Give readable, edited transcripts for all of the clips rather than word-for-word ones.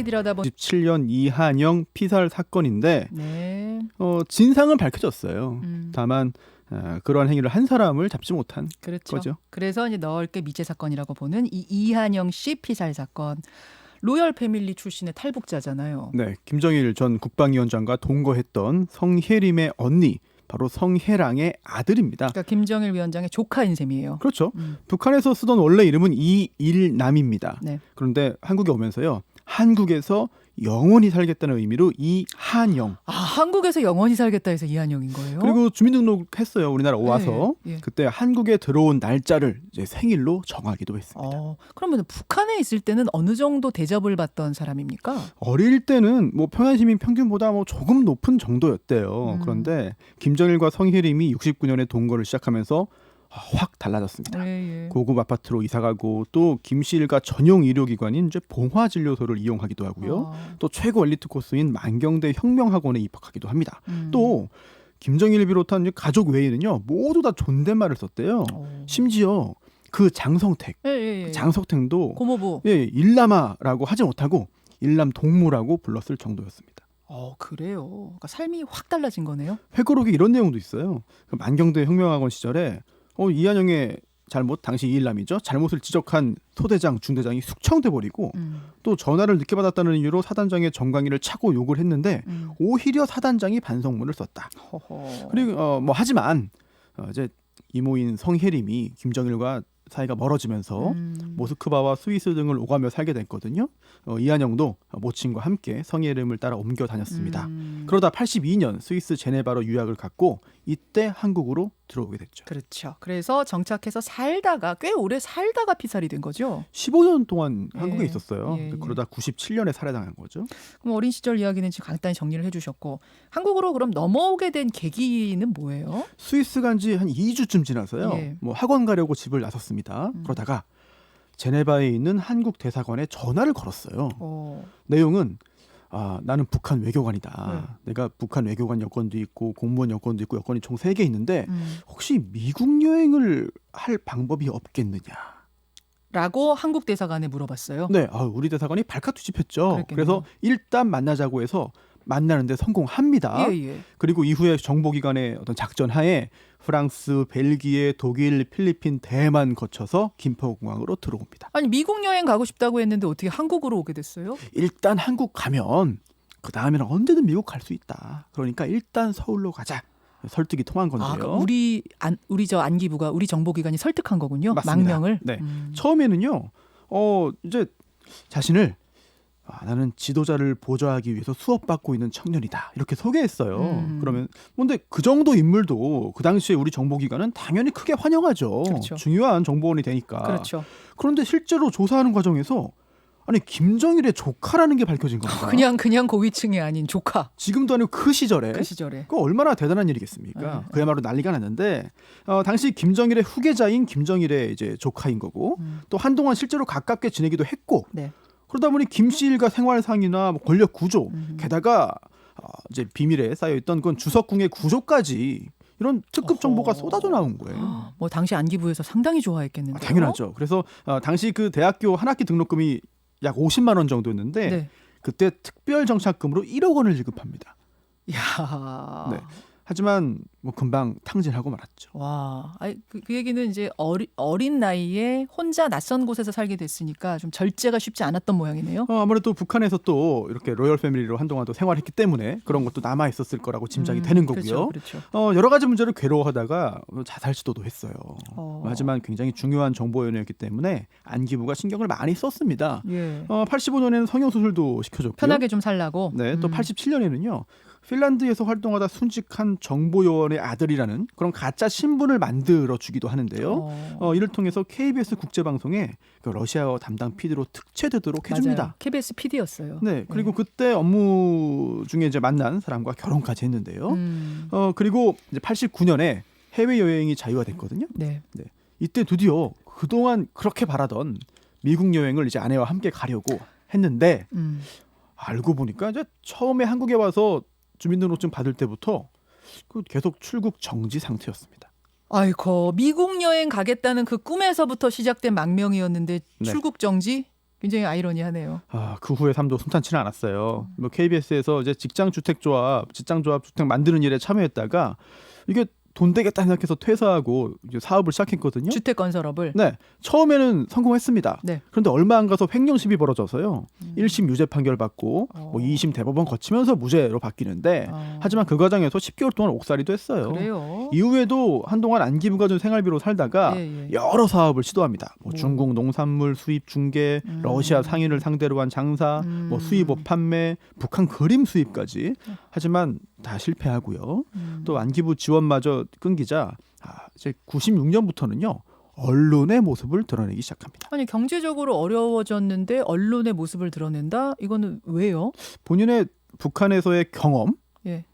들여다본 17년 이한영 피살 사건인데 네. 진상은 밝혀졌어요. 음. 다만 그러한 행위를 한 사람을 잡지 못한 그렇죠. 거죠. 그래서 이제 넓게 미제 사건이라고 보는 이 이한영 씨 피살 사건. 로열 패밀리 출신의 탈북자잖아요. 네, 김정일 전 국방위원장과 동거했던 성혜림의 언니, 바로 성혜랑의 아들입니다. 그러니까 김정일 위원장의 조카인 셈이에요. 그렇죠. 북한에서 쓰던 원래 이름은 이일남입니다. 네. 그런데 한국에 오면서요, 한국에서 영원히 살겠다는 의미로 이한영. 아, 한국에서 영원히 살겠다 해서 이한영인 거예요? 그리고 주민등록했어요. 우리나라 와서. 예. 그때 한국에 들어온 날짜를 이제 생일로 정하기도 했습니다. 그러면 북한에 있을 때는 어느 정도 대접을 받던 사람입니까? 어릴 때는 뭐 평양 시민 평균보다 뭐 조금 높은 정도였대요. 그런데 김정일과 성혜림이 69년에 동거를 시작하면서 확 달라졌습니다. 예. 고급 아파트로 이사가고 또 김씨일가 전용 의료기관인 이제 봉화진료소를 이용하기도 하고요. 또 최고 엘리트 코스인 만경대 혁명학원에 입학하기도 합니다. 또 김정일을 비롯한 가족 외에는요, 모두 다 존댓말을 썼대요. 심지어 그 장성택, 예. 장석택도 고모부. 일남아라고 하지 못하고 일남 동무라고 불렀을 정도였습니다. 그래요. 그러니까 삶이 확 달라진 거네요. 회고록에 이런 내용도 있어요. 그 만경대 혁명학원 시절에 이한영의 잘못, 당시 이일남이죠. 잘못을 지적한 소대장, 중대장이 숙청돼 버리고 또 전화를 늦게 받았다는 이유로 사단장의 정강이를 차고 욕을 했는데 오히려 사단장이 반성문을 썼다. 그리고 하지만 이제 이모인 성혜림이 김정일과 사이가 멀어지면서 모스크바와 스위스 등을 오가며 살게 됐거든요. 이한영도 모친과 함께 성혜림을 따라 옮겨 다녔습니다. 그러다 82년 스위스 제네바로 유학을 갔고 이때 한국으로 들어오게 됐죠. 그렇죠. 그래서 정착해서 살다가 꽤 오래 살다가 피살이 된 거죠. 15년 동안 한국에 있었어요. 예. 그러다 97년에 살해당한 거죠. 그럼 어린 시절 이야기는 지금 간단히 정리를 해주셨고 한국으로 그럼 넘어오게 된 계기는 뭐예요? 스위스 간 지 한 2주쯤 지나서요. 예. 학원 가려고 집을 나섰습니다. 그러다가 제네바에 있는 한국 대사관에 전화를 걸었어요. 내용은 나는 북한 외교관이다. 내가 북한 외교관 여권도 있고 공무원 여권도 있고 여권이 총 3개 있는데 혹시 미국 여행을 할 방법이 없겠느냐. 라고 한국 대사관에 물어봤어요. 네, 우리 대사관이 발칵 뒤집혔죠. 그랬겠네요. 그래서 일단 만나자고 해서 만나는데 성공합니다. 예. 그리고 이후에 정보기관의 어떤 작전 하에 프랑스, 벨기에, 독일, 필리핀, 대만 거쳐서 김포공항으로 들어옵니다. 아니 미국 여행 가고 싶다고 했는데 어떻게 한국으로 오게 됐어요? 일단 한국 가면 그 다음에는 언제든 미국 갈 수 있다. 그러니까 일단 서울로 가자. 설득이 통한 건데요. 그러니까 우리 저 안기부가 우리 정보기관이 설득한 거군요. 맞습니다. 망명을. 네. 처음에는요. 이제 자신을 나는 지도자를 보좌하기 위해서 수업받고 있는 청년이다. 이렇게 소개했어요. 그러면 근데 그 정도 인물도 그 당시에 우리 정보기관은 당연히 크게 환영하죠. 그렇죠. 중요한 정보원이 되니까. 그렇죠. 그런데 실제로 조사하는 과정에서 김정일의 조카라는 게 밝혀진 겁니다. 그냥 고위층이 아닌 조카. 지금도 아니고 그 시절에. 그거 얼마나 대단한 일이겠습니까? 그야말로 난리가 났는데 당시 김정일의 후계자인 김정일의 이제 조카인 거고 또 한동안 실제로 가깝게 지내기도 했고 네. 그러다 보니 김씨 일가 생활상이나 권력 구조 게다가 이제 비밀에 쌓여있던 그건 주석궁의 구조까지 이런 특급 정보가 쏟아져 나온 거예요. 당시 안기부에서 상당히 좋아했겠는데요. 당연하죠. 그래서 당시 그 대학교 한 학기 등록금이 약 50만 원 정도였는데 네. 그때 특별 정착금으로 1억 원을 지급합니다. 이야. 네. 하지만 금방 탕진하고 말았죠. 와, 그 얘기는 이제 어린 나이에 혼자 낯선 곳에서 살게 됐으니까 좀 절제가 쉽지 않았던 모양이네요. 아무래도 북한에서 또 이렇게 로열 패밀리로 한동안 또 생활했기 때문에 그런 것도 남아 있었을 거라고 짐작이 되는 거고요. 그렇죠. 여러 가지 문제를 괴로워하다가 자살 시도도 했어요. 하지만 굉장히 중요한 정보원이었기 때문에 안기부가 신경을 많이 썼습니다. 예. 85년에는 성형수술도 시켜줬고요. 편하게 좀 살라고. 네, 또 87년에는요. 핀란드에서 활동하다 순직한 정보요원의 아들이라는 그런 가짜 신분을 만들어 주기도 하는데요. 이를 통해서 KBS 국제방송에 그 러시아어 담당 PD로 특채되도록 해줍니다. 맞아요. KBS PD였어요. 네, 그리고 그때 업무 중에 이제 만난 사람과 결혼까지 했는데요. 그리고 이제 89년에 해외 여행이 자유화됐거든요. 네. 이때 드디어 그동안 그렇게 바라던 미국 여행을 이제 아내와 함께 가려고 했는데 알고 보니까 이제 처음에 한국에 와서 주민등록증 받을 때부터 계속 출국 정지 상태였습니다. 아이고, 미국 여행 가겠다는 그 꿈에서부터 시작된 망명이었는데 네. 출국 정지? 굉장히 아이러니하네요. 그 후의 삶도 순탄치는 않았어요. 뭐 KBS에서 이제 직장 주택 주택 만드는 일에 참여했다가 이게 돈 되겠다 생각해서 퇴사하고 이제 사업을 시작했거든요. 주택 건설업을. 네, 처음에는 성공했습니다. 네. 그런데 얼마 안 가서 횡령 시비 벌어져서요. 1심 유죄 판결 받고 뭐 2심 대법원 거치면서 무죄로 바뀌는데 하지만 그 과정에서 10개월 동안 옥살이도 했어요. 그래요. 이후에도 한동안 안기부가 준 생활비로 살다가 예. 여러 사업을 시도합니다. 뭐 중국 농산물 수입 중개, 러시아 상인을 상대로 한 장사, 뭐 수입업 판매, 북한 그림 수입까지. 하지만 다 실패하고요. 또 안기부 지원마저 끊기자 이제 96년부터는요. 언론의 모습을 드러내기 시작합니다. 아니 경제적으로 어려워졌는데 언론의 모습을 드러낸다? 이거는 왜요? 본인의 북한에서의 경험을 예.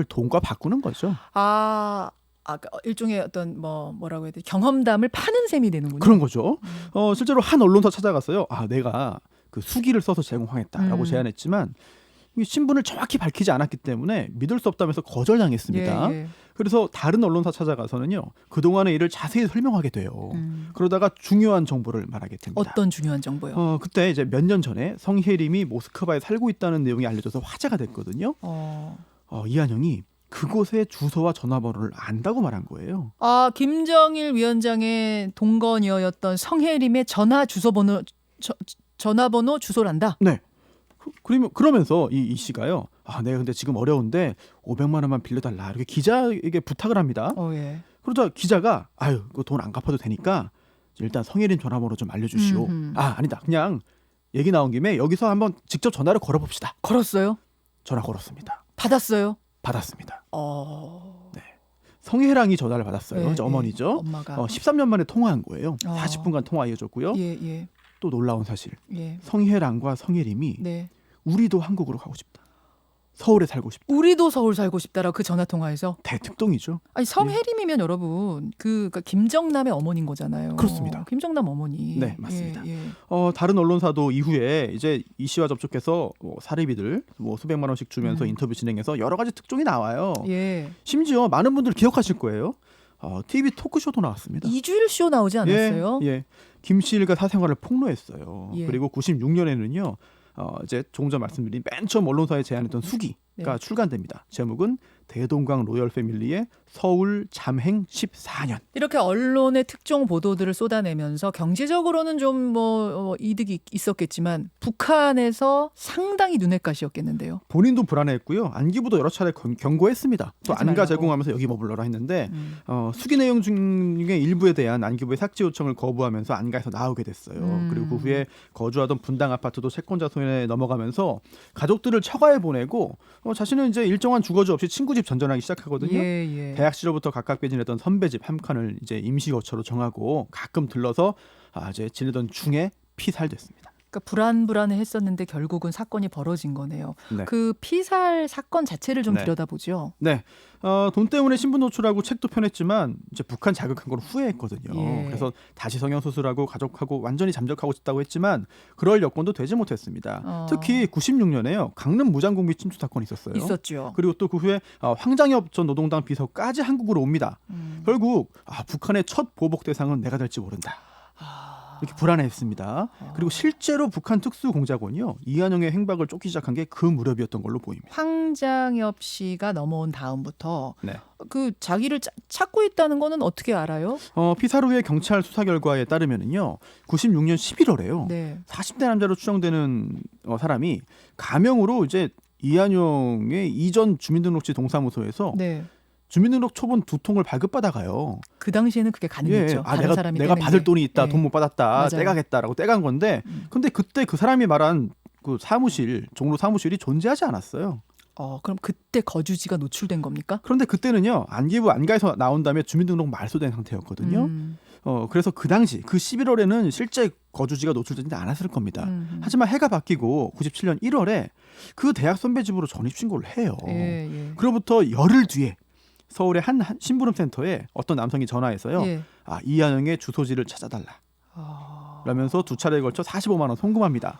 돈과 바꾸는 거죠. 일종의 어떤 뭐라고 해야 돼? 경험담을 파는 셈이 되는군요. 그런 거죠. 실제로 한 언론사 찾아갔어요. 내가 그 수기를 써서 제공하겠다라고 제안했지만 신분을 정확히 밝히지 않았기 때문에 믿을 수 없다면서 거절당했습니다. 예. 그래서 다른 언론사 찾아가서는요. 그동안의 일을 자세히 설명하게 돼요. 그러다가 중요한 정보를 말하게 됩니다. 어떤 중요한 정보요? 그때 이제 몇 년 전에 성혜림이 모스크바에 살고 있다는 내용이 알려져서 화제가 됐거든요. 이한영이 그곳의 주소와 전화번호를 안다고 말한 거예요. 김정일 위원장의 동거녀였던 성혜림의 전화번호 주소를 안다? 네. 그러면서 이 씨가요. 내가 근데 지금 어려운데 500만 원만 빌려달라. 이렇게 기자에게 부탁을 합니다. 예. 그러자 기자가 그 돈 안 갚아도 되니까 일단 성혜림 전화번호 좀 알려주시오. 아니다. 그냥 얘기 나온 김에 여기서 한번 직접 전화를 걸어봅시다. 걸었어요? 전화 걸었습니다. 받았어요? 받았습니다. 네. 성혜랑이 전화를 받았어요. 이제 어머니죠. 엄마가. 13년 만에 통화한 거예요. 40분간 통화 이어졌고요. 예. 또 놀라운 사실. 예. 성혜랑과 성혜림이 네. 우리도 한국으로 가고 싶다. 서울에 살고 싶다. 우리도 서울 살고 싶다라고 그 전화 통화에서. 대특동이죠. 아니 성혜림이면 여러분 그러니까 김정남의 어머니인 거잖아요. 그렇습니다. 김정남 어머니. 네, 맞습니다. 예. 다른 언론사도 이후에 이제 이 씨와 접촉해서 사례비들 수백만 원씩 주면서 인터뷰 진행해서 여러 가지 특종이 나와요. 예. 심지어 많은 분들 기억하실 거예요. TV 토크쇼도 나왔습니다. 이주일 쇼 나오지 않았어요? 예. 김 씨 일가 사생활을 폭로했어요. 예. 그리고 96년에는요. 이제 조금 전 말씀드린 맨 처음 언론사에 제안했던 수기가 출간됩니다. 제목은 대동강 로열 패밀리의 서울 잠행 14년. 이렇게 언론의 특종 보도들을 쏟아내면서 경제적으로는 좀 이득이 있었겠지만 북한에서 상당히 눈엣가시였겠는데요. 본인도 불안해했고요. 안기부도 여러 차례 경고했습니다. 또 하지 안가 말라고. 제공하면서 여기 머물러라 했는데 수기 내용 중에 일부에 대한 안기부의 삭제 요청을 거부하면서 안가에서 나오게 됐어요. 그리고 그 후에 거주하던 분당 아파트도 채권자 손에 넘어가면서 가족들을 처가에 보내고 자신은 이제 일정한 주거지 없이 친구 집 전전하기 시작하거든요. 예. 대학 시절부터 가깝게 지내던 선배 집 한 칸을 이제 임시 거처로 정하고 가끔 들러서 이제 지내던 중에 피살됐습니다. 그러니까 불안했었는데 결국은 사건이 벌어진 거네요. 네. 그 피살 사건 자체를 좀 네. 들여다보죠. 네. 돈 때문에 신분 노출하고 책도 펴냈지만 이제 북한 자극한 걸 후회했거든요. 예. 그래서 다시 성형 수술하고 가족하고 완전히 잠적하고 싶다고 했지만 그럴 여건도 되지 못했습니다. 특히 96년에요. 강릉 무장공비 침투 사건이 있었어요. 있었죠. 그리고 또 그 후에 황장엽 전 노동당 비서까지 한국으로 옵니다. 결국 북한의 첫 보복 대상은 내가 될지 모른다. 이렇게 불안해했습니다. 그리고 실제로 북한 특수공작원이요. 이한영의 행방을 쫓기 시작한 게 그 무렵이었던 걸로 보입니다. 황장엽 씨가 넘어온 다음부터 네. 그 자기를 찾고 있다는 거는 어떻게 알아요? 피살 후의 경찰 수사 결과에 따르면은요. 96년 11월에요. 네. 40대 남자로 추정되는 사람이 가명으로 이제 이한영의 이전 주민등록지 동사무소에서 네. 주민등록 초본 2통을 발급받아가요. 그 당시에는 그게 가능했죠. 다른 내가 사람이 내가 떼낸 받을 게. 돈이 있다, 네. 돈 못 받았다, 맞아요. 떼가겠다라고 떼간 건데, 근데 그때 그 사람이 말한 그 종로 사무실이 존재하지 않았어요. 그럼 그때 거주지가 노출된 겁니까? 그런데 그때는요, 안기부 안가에서 나온 다음에 주민등록 말소된 상태였거든요. 그래서 그 당시 그 11월에는 실제 거주지가 노출되지 않았을 겁니다. 하지만 해가 바뀌고 97년 1월에 그 대학 선배 집으로 전입 신고를 해요. 예. 그로부터 열흘 뒤에 서울의 한 심부름 센터에 어떤 남성이 전화해서요. 예. 이한영의 주소지를 찾아달라. 라면서 2차례에 걸쳐 45만 원 송금합니다.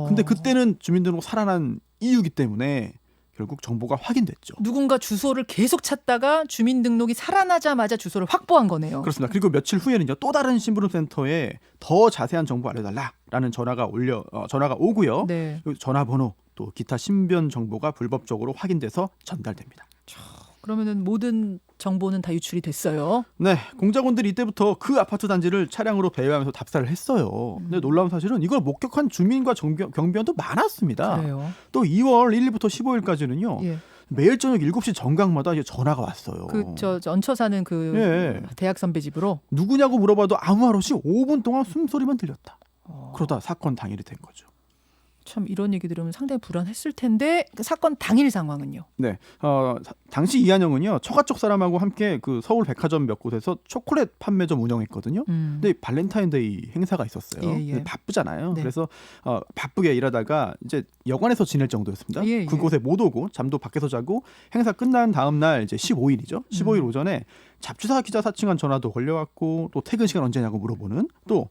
근데 그때는 주민등록 살아난 이유기 때문에 결국 정보가 확인됐죠. 누군가 주소를 계속 찾다가 주민등록이 살아나자마자 주소를 확보한 거네요. 그렇습니다. 그리고 며칠 후에는요. 또 다른 심부름 센터에 더 자세한 정보 알려달라. 라는 전화가 오고요. 네. 그리고 전화번호 또 기타 신변 정보가 불법적으로 확인돼서 전달됩니다. 그러면은 모든 정보는 다 유출이 됐어요. 네, 공작원들이 이때부터 그 아파트 단지를 차량으로 배회하면서 답사를 했어요. 근데 놀라운 사실은 이걸 목격한 주민과 경비원도 많았습니다. 그래요. 또 2월 1일부터 15일까지는요. 예. 매일 저녁 7시 정각마다 이제 전화가 왔어요. 저 얹혀 사는 그 예. 대학 선배 집으로. 누구냐고 물어봐도 아무 말 없이 5분 동안 숨소리만 들렸다. 어. 그러다 사건 당일이 된 거죠. 참 이런 얘기 들으면 상당히 불안했을 텐데 그 사건 당일 상황은요. 네, 당시 이한영은요 처가 쪽 사람하고 함께 그 서울 백화점 몇 곳에서 초콜릿 판매점 운영했거든요. 근데 발렌타인데이 행사가 있었어요. 예, 예. 근데 바쁘잖아요. 네. 그래서 바쁘게 일하다가 이제 여관에서 지낼 정도였습니다. 예, 예. 그곳에 못 오고 잠도 밖에서 자고 행사 끝난 다음 날 이제 15일이죠. 15일 오전에 잡지사 기자 사칭한 전화도 걸려왔고 또 퇴근 시간 언제냐고 물어보는 또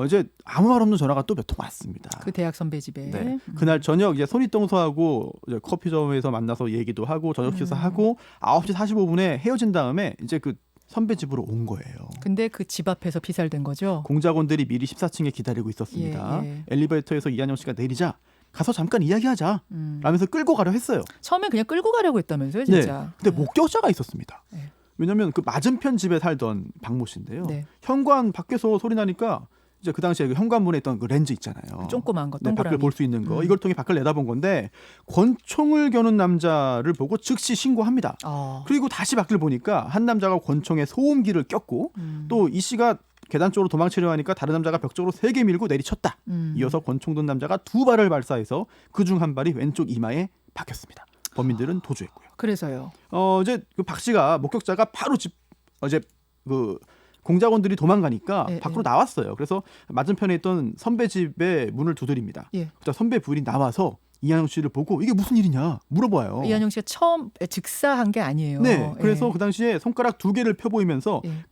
이제 아무 말 없는 전화가 또 몇 통 왔습니다. 그 대학 선배 집에. 네. 그날 저녁 이제 손윗동서하고 이제 커피점에서 만나서 얘기도 하고 저녁 식사하고 9시 45분에 헤어진 다음에 이제 그 선배 집으로 온 거예요. 근데 그 집 앞에서 피살된 거죠. 공작원들이 미리 14층에 기다리고 있었습니다. 예, 예. 엘리베이터에서 이한영 씨가 내리자 가서 잠깐 이야기하자 라면서 끌고 가려 했어요. 처음엔 그냥 끌고 가려고 했다면서요, 진짜. 네. 근데 목격자가 있었습니다. 네. 왜냐하면 그 맞은편 집에 살던 박모 씨인데요. 네. 현관 밖에서 소리 나니까 이제 그 당시에 그 현관문에 있던 그 렌즈 있잖아요. 조그만 거, 네, 밖을 동그라미. 볼 수 있는 거. 이걸 통해 밖을 내다본 건데 권총을 겨눈 남자를 보고 즉시 신고합니다. 그리고 다시 밖을 보니까 한 남자가 권총에 소음기를 꼈고 또 이 씨가 계단 쪽으로 도망치려 하니까 다른 남자가 벽 쪽으로 3개 밀고 내리쳤다. 이어서 권총 든 남자가 2발을 발사해서 그중 한 발이 왼쪽 이마에 박혔습니다. 범인들은 도주했고요. 그래서요. 이제 그 박 씨가 목격자가 바로 이제 그 공작원들이 도망가니까 예, 밖으로 예. 나왔어요. 그래서 맞은편에 있던 선배 집의 문을 두드립니다. 예. 그러다 선배 부인이 나와서 이한영 씨를 보고 이게 무슨 일이냐 물어봐요. 이한영 씨가 처음 즉사한 게 아니에요. 네, 그래서 예. 그 당시에 손가락 2개를 펴 보이면서 예.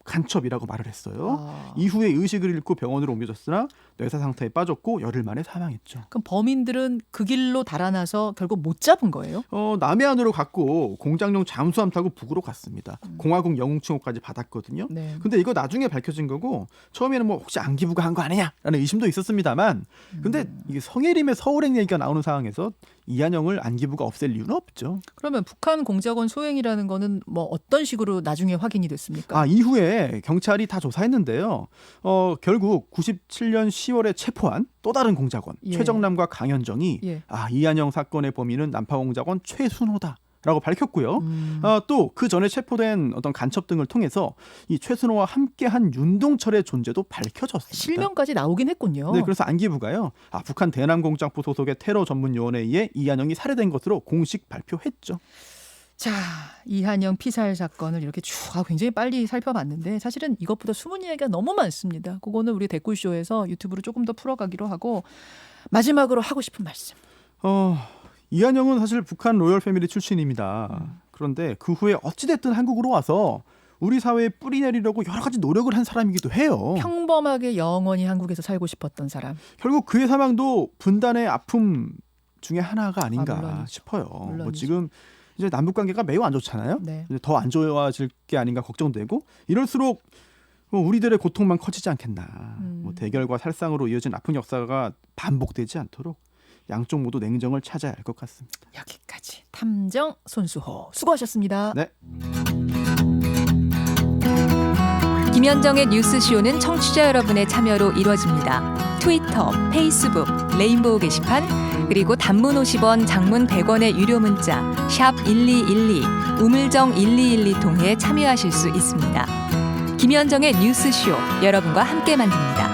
간첩이라고 말을 했어요. 이후에 의식을 잃고 병원으로 옮겨졌으나 뇌사 상태에 빠졌고 열흘 만에 사망했죠. 그럼 범인들은 그 길로 달아나서 결국 못 잡은 거예요? 남해안으로 갔고 공장용 잠수함 타고 북으로 갔습니다. 공화국 영웅칭호까지 받았거든요. 네. 근데 이거 나중에 밝혀진 거고 처음에는 뭐 혹시 안기부가 한 거 아니냐라는 의심도 있었습니다만 근데 이게 성혜림의 서울행 얘기가 나오는 상황에서 이한영을 안기부가 없앨 이유는 없죠. 그러면 북한 공작원 소행이라는 거는 뭐 어떤 식으로 나중에 확인이 됐습니까? 이후에 경찰이 다 조사했는데요. 결국 97년 10월에 체포한 또 다른 공작원 예. 최정남과 강현정이 예. 이한영 사건의 범인은 난파공작원 최순호다. 라고 밝혔고요. 또 그 전에 체포된 어떤 간첩 등을 통해서 이 최순호와 함께한 윤동철의 존재도 밝혀졌습니다. 실명까지 나오긴 했군요. 네, 그래서 안기부가요. 북한 대남공작부 소속의 테러 전문요원에 의해 이한영이 살해된 것으로 공식 발표했죠. 자, 이한영 피살 사건을 이렇게 쭉 굉장히 빨리 살펴봤는데 사실은 이것보다 숨은 이야기가 너무 많습니다. 그거는 우리 댓글쇼에서 유튜브로 조금 더 풀어가기로 하고 마지막으로 하고 싶은 말씀. 이한영은 사실 북한 로열 패밀리 출신입니다. 그런데 그 후에 어찌됐든 한국으로 와서 우리 사회에 뿌리 내리려고 여러 가지 노력을 한 사람이기도 해요. 평범하게 영원히 한국에서 살고 싶었던 사람. 결국 그의 사망도 분단의 아픔 중에 하나가 아닌가 물론이죠. 싶어요. 물론이죠. 뭐 지금 이제 남북 관계가 매우 안 좋잖아요. 네. 더 안 좋아질 게 아닌가 걱정되고 이럴수록 우리들의 고통만 커지지 않겠나. 뭐 대결과 살상으로 이어진 아픈 역사가 반복되지 않도록 양쪽 모두 냉정을 찾아야 할 것 같습니다. 여기까지 탐정 손수호 수고하셨습니다. 네. 김현정의 뉴스쇼는 청취자 여러분의 참여로 이루어집니다. 트위터, 페이스북, 레인보우 게시판, 그리고 단문 50원, 장문 100원의 유료 문자 샵 1212, 우물정 1212 통해 참여하실 수 있습니다. 김현정의 뉴스쇼, 여러분과 함께 만듭니다.